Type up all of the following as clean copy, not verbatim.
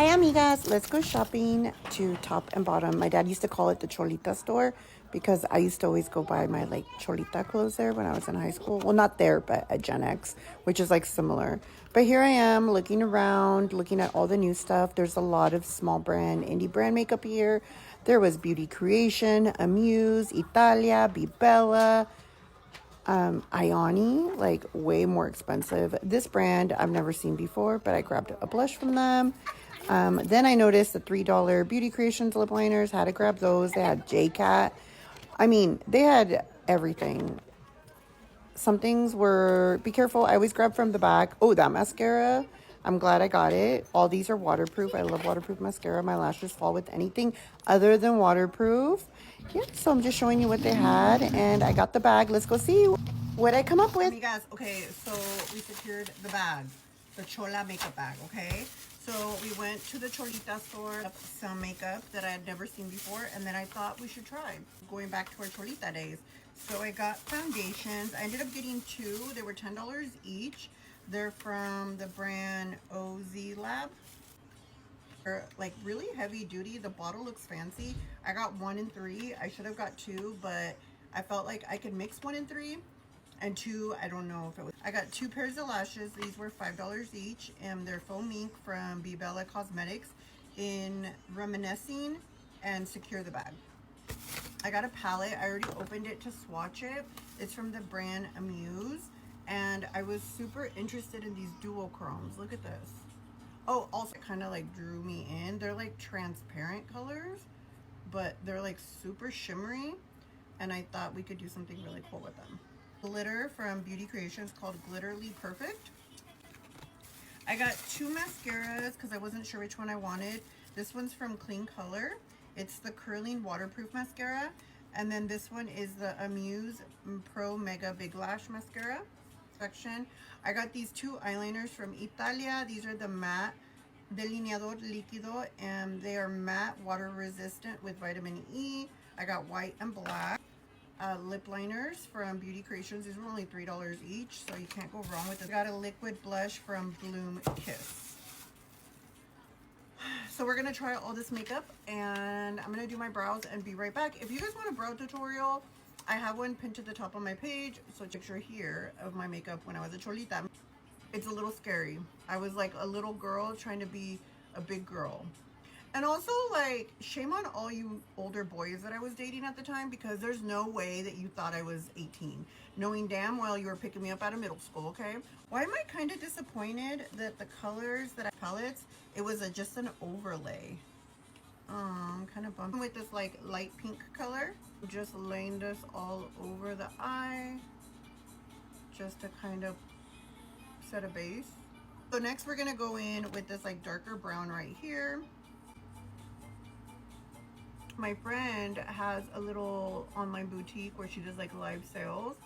Hi amigas, let's go shopping to Top and Bottom. My dad used to call it the Cholita store because I used to always go buy my like Cholita clothes there when I was in high school. Well, not there, but at Gen X, which is like similar. But here I am looking around, looking at all the new stuff. There's a lot of small brand, indie brand makeup here. There was Beauty Creation, Amuse, Italia, Bibella, Ioni, like way more expensive. This brand I've never seen before, but I grabbed a blush from them. Then I noticed the $3 Beauty Creations lip liners. Had to grab those. They had J-Cat. I mean, they had everything. Some things were, be careful, I always grab from the back. Oh, that mascara. I'm glad I got it. All these are waterproof. I love waterproof mascara. My lashes fall with anything other than waterproof. Yeah, so I'm just showing you what they had. And I got the bag. Let's go see what I come up with. You guys, okay, so we secured the bag. The Chola makeup bag, okay? So we went to the Cholita store, some makeup that I had never seen before, and then I thought we should try going back to our Cholita days. So I got foundations. I ended up getting two. They were $10 each. They're from the brand OZ Lab. They're like really heavy duty. The bottle looks fancy. I got 1 and 3. I should have got 2, but I felt like I could mix 1 and 3. And 2, I don't know if it was. I got 2 pairs of lashes. These were $5 each, and they're faux mink from Bibella Cosmetics in Reminiscing and Secure the Bag. I got a palette. I already opened it to swatch it. It's from the brand Amuse, and I was super interested in these duochromes. Look at this. Oh, also it kind of like drew me in. They're like transparent colors, but they're like super shimmery, and I thought we could do something really cool with them. Glitter from Beauty Creations called Glitterly Perfect. I got 2 mascaras because I wasn't sure which one I wanted. This one's from Clean Color. It's the curling waterproof mascara. And then this one is the Amuse Pro Mega Big Lash Mascara section. I got these 2 eyeliners from Italia. These are the matte delineador líquido, and they are matte, water resistant with vitamin E. I got white and black. Lip liners from Beauty Creations. These were only $3 each, so you can't go wrong with it. I got a liquid blush from Bloom Kiss. So we're gonna try all this makeup, and I'm gonna do my brows and be right back. If you guys want a brow tutorial, I have one pinned to the top of my page. So picture here of my makeup when I was a Cholita. It's a little scary. I was like a little girl trying to be a big girl. And also, like, shame on all you older boys that I was dating at the time, because there's no way that you thought I was 18, knowing damn well you were picking me up out of middle school, okay? Why am I kind of disappointed that the colors that I palettes, it was just an overlay? I'm kind of bummed with this like light pink color. Just laying this all over the eye, just to kind of set a base. So next we're gonna go in with this like darker brown right here. My friend has a little online boutique where she does like live sales,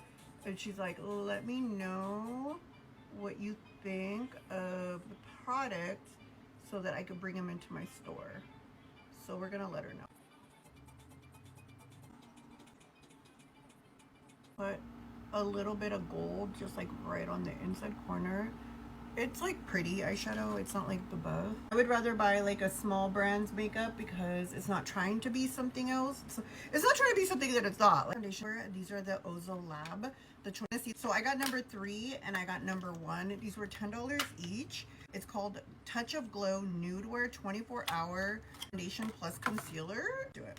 and she's like, let me know what you think of the product so that I could bring them into my store. So we're gonna let her know. Put a little bit of gold just like right on the inside corner. It's like pretty eyeshadow. It's not like the buff. I would rather buy like a small brand's makeup because it's not trying to be something else. It's not trying to be something that it's not. Like, these are the Ozo Lab. So I got number 3 and I got number 1. These were $10 each. It's called Touch of Glow Nude Wear 24-Hour Foundation Plus Concealer. Do it.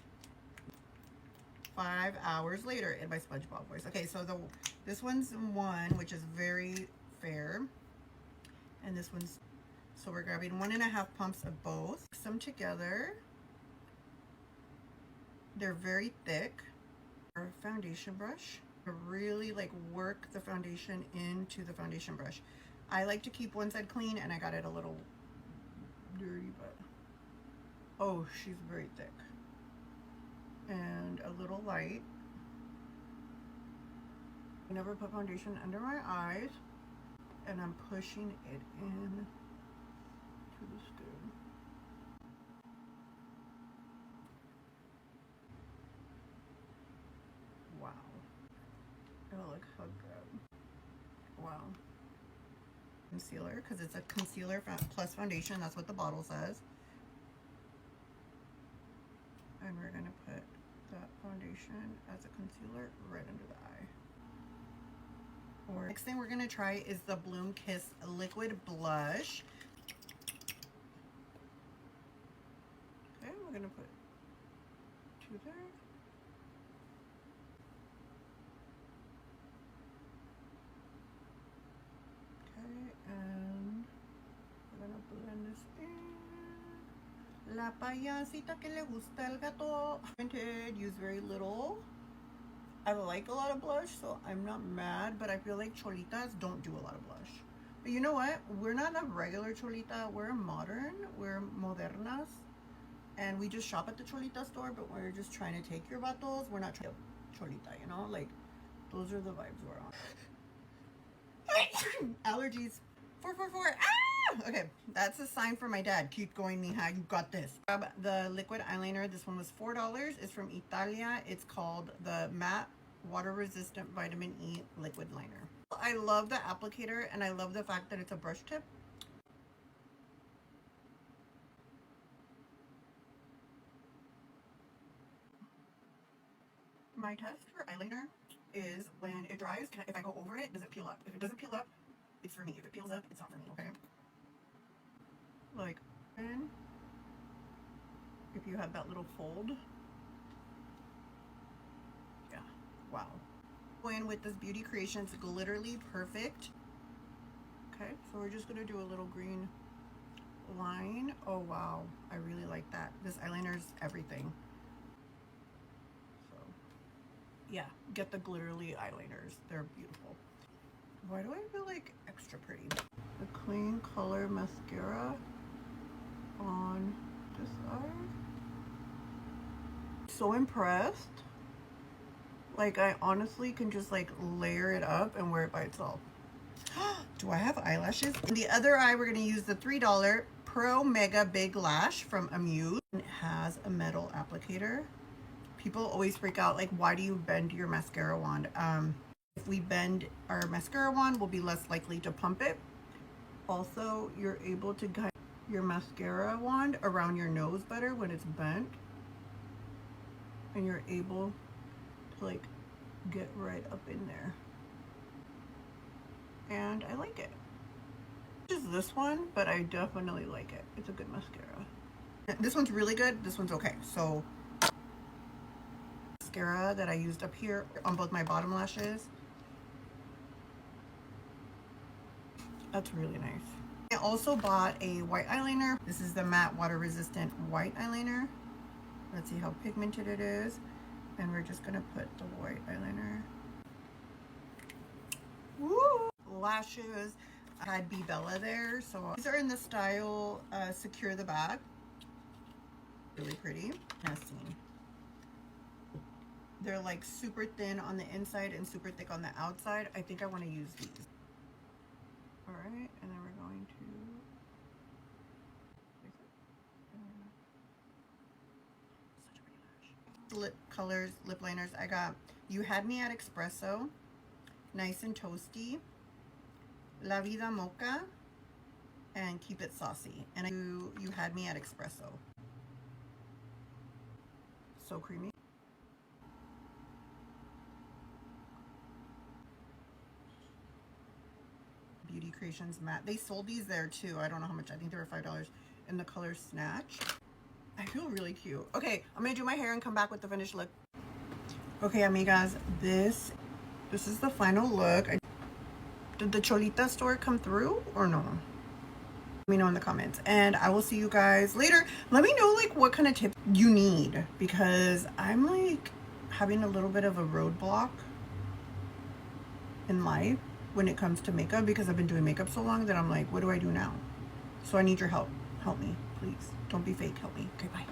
5 hours later in my SpongeBob voice. Okay, so this one's 1, which is very fair. And this one's, so we're grabbing 1.5 pumps of both. Mix them together. They're very thick. Our foundation brush. Really like work the foundation into the foundation brush. I like to keep one side clean, and I got it a little dirty, but oh, she's very thick. And a little light. I never put foundation under my eyes. And I'm pushing it in to the skin. Wow. Oh, look how good. Wow. Concealer, because it's a concealer plus foundation. That's what the bottle says. And we're gonna put that foundation as a concealer right under the eye. Next thing we're gonna try is the Bloom Kiss liquid blush. Okay, we're gonna put 2 there. Okay, and we're gonna blend this in. La payasita que le gusta el gato. Use very little. I like a lot of blush, so I'm not mad, but I feel like Cholitas don't do a lot of blush. But you know what? We're not a regular Cholita. We're modern. We're modernas. And we just shop at the Cholita store, but we're just trying to take your vatos. We're not trying to Cholita, you know? Like, those are the vibes we're on. Allergies. 444. Ah! Okay, that's a sign for my dad. Keep going, mija. You got this. Grab the liquid eyeliner. This one was $4. It's from Italia. It's called the Matte Water Resistant Vitamin E Liquid Liner. I love the applicator, and I love the fact that it's a brush tip. My test for eyeliner is when it dries, if I go over it, does it peel up? If it doesn't peel up, it's for me. If it peels up, it's not for me, okay? Like, and if you have that little fold, yeah, wow. Go in with this Beauty Creations Glitterly Perfect. Okay, so we're just gonna do a little green line. Oh wow, I really like that. This eyeliner's everything. So yeah, get the glitterly eyeliners. They're beautiful. Why do I feel like extra pretty? The Clean Color Mascara on this eye. So impressed. Like, I honestly can just like layer it up and wear it by itself. Do I have eyelashes? In the other eye, we're gonna use the $3 Pro Mega Big Lash from Amuse. It has a metal applicator. People always freak out, like, why do you bend your mascara wand? If we bend our mascara wand, we'll be less likely to pump it. Also, you're able to guide your mascara wand around your nose better when it's bent. And you're able to like get right up in there. And I like it. This is this one, but I definitely like it. It's a good mascara. This one's really good. This one's okay. So mascara that I used up here on both my bottom lashes. That's really nice. I also bought a white eyeliner. This is the matte water resistant white eyeliner. Let's see how pigmented it is. And we're just gonna put the white eyeliner. Woo! Lashes. I had B Bella there. So these are in the style Secure the Bag. Really pretty. Nesting. They're like super thin on the inside and super thick on the outside. I think I want to use these. All right, and then we're going to such a pretty lash. Lip colors, lip liners. I got You Had Me at Espresso, Nice and Toasty, La Vida Mocha, and Keep It Saucy. And You Had Me at Espresso. So creamy. Beauty Creations matte. They sold these there too. I don't know how much. I think they were $5 in the color Snatch. I feel really cute. Okay, I'm gonna do my hair and come back with the finished look. Okay, amigas, this is the final look. Did the Cholita store come through or no? Let me know in the comments, and I will see you guys later. Let me know like what kind of tips you need, because I'm like having a little bit of a roadblock in life when it comes to makeup, because I've been doing makeup so long that I'm like, what do I do now? So I need your help. Help me, please. Don't be fake. Help me. Okay, bye.